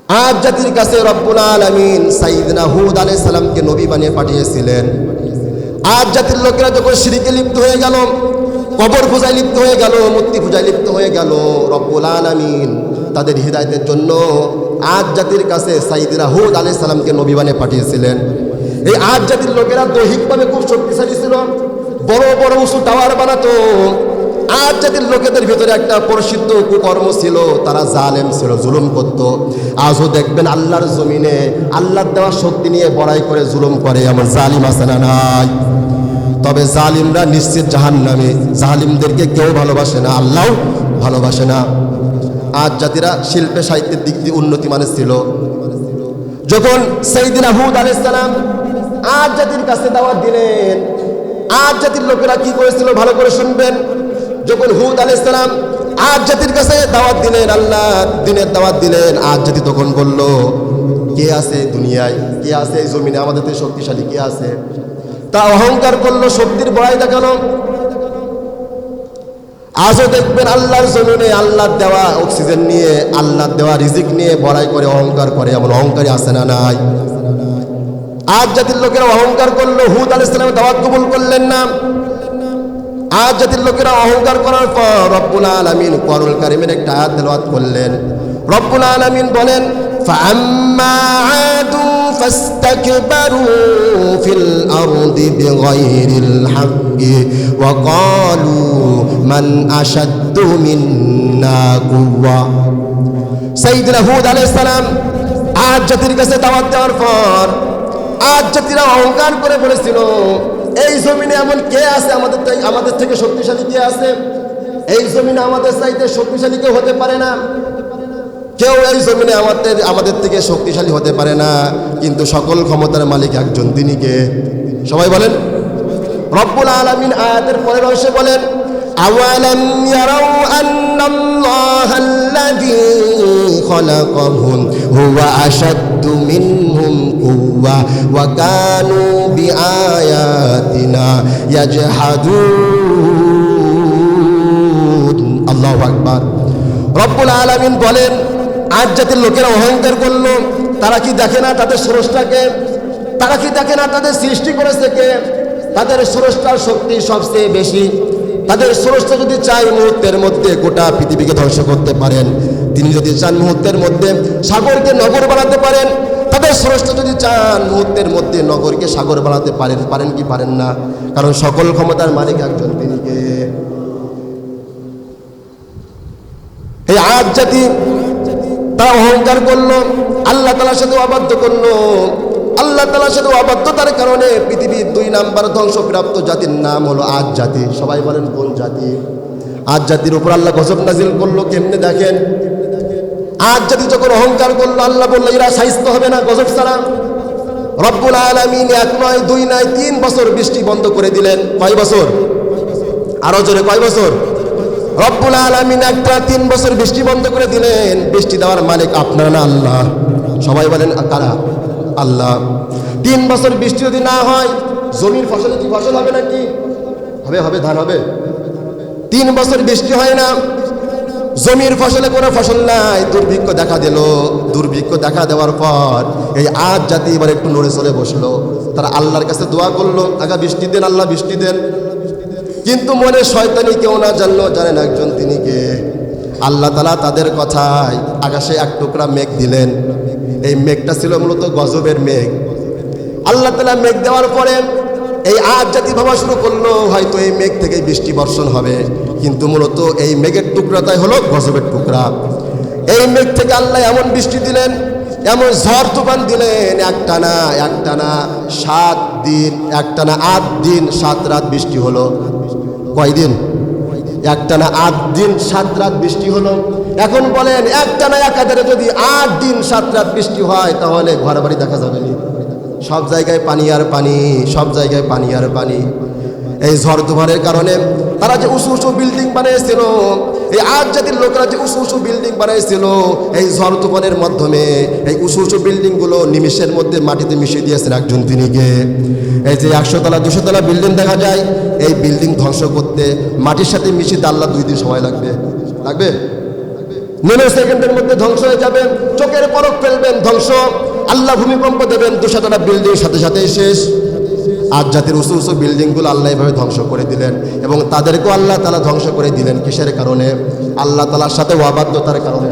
আদ জাতির কাছে রব্বুল আলামিন সাইয়েদনা হুদ আলাইহিস সালামকে নবী বানিয়ে পাঠিয়েছিলেন। আদ জাতির লোকেরা যখন শিরকে লিপ্ত হয়ে গেল, কবর পূজায় লিপ্ত হয়ে গেল, মূর্তি পূজায় লিপ্ত হয়ে গেল, রব্বুল আলামিন তাদের হিদায়াতের জন্য আদ জাতির কাছে সাইয়েদনা হুদ আলাইহিস সালামকে নবী বানিয়ে পাঠিয়েছিলেন। এই আদ জাতির লোকেরা দৈহিকভাবে খুব শক্তিশালী ছিল, বড় বড় উঁচু টাওয়ার বানাতো। আদ জাতির লোকেদের ভিতরে একটা প্রসিদ্ধ কুকর্ম ছিল, তারা জালেম ছিল, জুলুম করত। আজও দেখবেন আল্লাহর জমিনে আল্লাহর দেওয়া শক্তি নিয়ে বড়াই করে জুলুম করে এমন জালিম আছে না নাই? তবে জালিমরা নিশ্চিত জাহান্নামে। জালিমদেরকে কেউ ভালোবাসে না, আল্লাহও ভালোবাসে না। আদ জাতিরা শিল্পে সাহিত্যের দিক দিয়ে উন্নতি মানের ছিল। যখন সাইয়েদনা হুদ আলাইহিস সালাম আদ জাতির কাছে দাওয়াত দিলেন, আদ জাতির লোকেরা কি করেছিল ভালো করে শুনবেন। যখন হুদ আলাইহিস সালাম আদ জাতির কাছে দাওয়াত দিলেন, আল্লাহ দিনের দাওয়াত দিলেন, আদ জাতি তখন বলল, কে আছে দুনিয়ায়, কে আছে এই জমিনে আমাদের থেকে শক্তিশালী, কে আছে? তা অহংকার করলো, শক্তির বড়াই দেখানো। আজও দেখবেন আল্লাহর জমিনে আল্লাহর দেওয়া অক্সিজেন নিয়ে, আল্লাহর দেওয়া রিজিক নিয়ে বড়াই করে অহংকার করে এমন অহংকারী আছে না নাই? আদ জাতির লোকেরা অহংকার করলো, হুদ আলাইহিস সালামের দাওয়াত কবুল করলেন না। আদ জাতির লোকেরা অহংকার করার পর রব্বুল আলামিন কোরআনুল কারীমের একটা আয়াত তেলাওয়াত করলেন। রব্বুল আলামিন বলেন, ফাআম্মা আদু ফাস্তাকবারু ফিল আরদি বিগাইরিল হাক্কি ওয়া ক্বালু মান আশাদ্দু মিন্না কুওয়া। সাইয়েদনা হুদ আলাইহিস সালাম আদ জাতির কাছে দাওয়াত দেওয়ার পর আদ জাতিরা অহংকার করে বলেছিল, এই জমিনে এমন কে আছে আমাদের থেকে শক্তিশালী, কে আছে এই জমিনে আমাদের চাইতে শক্তিশালী? কেউ হতে পারে না, কেউ এই জমিনে আমাদের থেকে শক্তিশালী হতে পারে না। কিন্তু সকল ক্ষমতার মালিক একজন, তিনি কে? সবাই বলেন। রব্বুল আলামিন আয়াতের পরের অংশে বলেন, আওয়ালাম ইয়ারাউ আন্নাল্লাহাল্লাযী খালাকাহুম হুয়া আশাদ্দু মিনহুম কুওয়া ওয়া কানু বিআয়াতিনা ইয়াজহাদুন। আল্লাহু আকবার। রব্বুল আলামিন বলেন, আদ জাতির লোকেরা অহংকার করলো, তারা কি দেখে না তাদের স্রষ্টাকে? তারা কি দেখে না তাদের সৃষ্টি করেছে কে? তাদের স্রষ্টার শক্তি সবচেয়ে বেশি। তাদের স্রষ্টা যদি চায় মুহূর্তের মধ্যে গোটা পৃথিবীকে ধ্বংস করতে পারেন, তিনি যদি চান মুহূর্তের মধ্যে সাগরকে নগর বানাতে পারেন, তাদের স্রষ্টা যদি চান মুহূর্তের মধ্যে নগরকে সাগর বানাতে পারেন। পারেন কি পারেন না? কারণ সকল ক্ষমতার মালিক একজন, তিনি কে? এই আদ জাতি তারা অহংকার করলো, আল্লাহ তাআলার সাথে অবাধ্য করলো। আল্লাহ তাআলার সাথে অবাধ্যতার কারণে পৃথিবীর 2 নাম্বার ধ্বংসপ্রাপ্ত জাতির নাম হলো আদ জাতি। সবাই বলেন কোন জাতি? আদ জাতির উপর আল্লাহ গজব নাজিল করলো। কেমনে দেখেন, আদ জাতি যখন অহংকার করলো, আল্লাহ বললো এরা শাইস্তা হবে না গজব ছাড়া। রব্বুল আলামিন 1 নয় 2 নয় 3 বছর বৃষ্টি বন্ধ করে দিলেন। কয় বছর? আরো জোরে, কয় বছর? রব্বুল আলামিন একটা 3 বছর বৃষ্টি বন্ধ করে দিলেন। বৃষ্টি দেওয়ার মালিক আপনারা না আল্লাহ? সবাই বলেন কারা? আল্লাহ। 3 বছর বৃষ্টি যদি না হয়, জমির ফসলে কি ফসল হবে নাকি? হবে, ধান হবে। 3 বছর বৃষ্টি হয় না, জমির ফসলে কোনো ফসল নাই, দুর্ভিক্ষ দেখা দিল। দুর্ভিক্ষ দেখা দেওয়ার পর এই আদ জাতি এবার একটু নড়ে চড়ে বসলো। তারা আল্লাহর কাছে দোয়া করলো, আগা বৃষ্টি দেন, আল্লাহ বৃষ্টি দেন। কিন্তু মনে শয়তানি কেউ না জানলো, জানেন একজন, তিনি কে? আল্লাহ তাআলা তাদের কথায় আকাশে এক টুকরা মেঘ দিলেন। এই মেঘটা ছিল মূলত গজবের মেঘ। আল্লাহ তাআলা মেঘ দেওয়ার পরে এই আদ জাতি ভাবা শুরু করলো হয়তো এই মেঘ থেকে বৃষ্টি বর্ষণ হবে, কিন্তু মূলত এই মেঘের টুকরাটাই হলো গজবের টুকরা। এই মেঘ থেকে আল্লাহ এমন বৃষ্টি দিলেন, এমন ঝড় তুফান দিলেন, একটানা 7 দিন, একটানা 8 দিন 7 রাত বৃষ্টি হলো। কয়দিন? একটানা 8 দিন 7 রাত বৃষ্টি হলো। এখন বলেন একটানা একাধারে যদি 8 দিন 7 রাত বৃষ্টি হয়, তাহলে ঘর বাড়ি দেখা যাবে না? সব জায়গায় পানি আর পানি, সব জায়গায় পানি আর পানি। এই ঝড় তুফানের কারণে তারা যে উঁচু উঁচু বিল্ডিং বানিয়েছিল, এই আদ জাতির লোকেরা যে উঁচু উঁচু বিল্ডিং বানিয়েছিল, এই ঝড় তুফানের মাধ্যমে এই উঁচু উঁচু বিল্ডিংগুলো নিমিষের মধ্যে মাটিতে মিশিয়ে দিয়েছেন একজন, তিনি কে? এই যে 100 তলা 200 তলা বিল্ডিং দেখা যায়, এই বিল্ডিং ধ্বংস করতে মাটির সাথে মিশিয়ে আল্লাহ 2 দিন সময় লাগবে। 9 সেকেন্ডের মধ্যে ধ্বংস হয়ে যাবে, চোখের পলক ফেলবে করবেন ধ্বংস, আল্লাহ ভূমিকম্প দেবেন, 200টা বিল্ডিং সাথে সাথেই শেষ। আজ জাতির উঁচু উঁচু বিল্ডিংগুলো আল্লাহ এভাবে ধ্বংস করে দিলেন, এবং তাদেরকেও আল্লাহ তাআলা ধ্বংস করে দিলেন কিসের কারণে? আল্লাহ তাআলার সাথে অবাধ্যতার কারণে।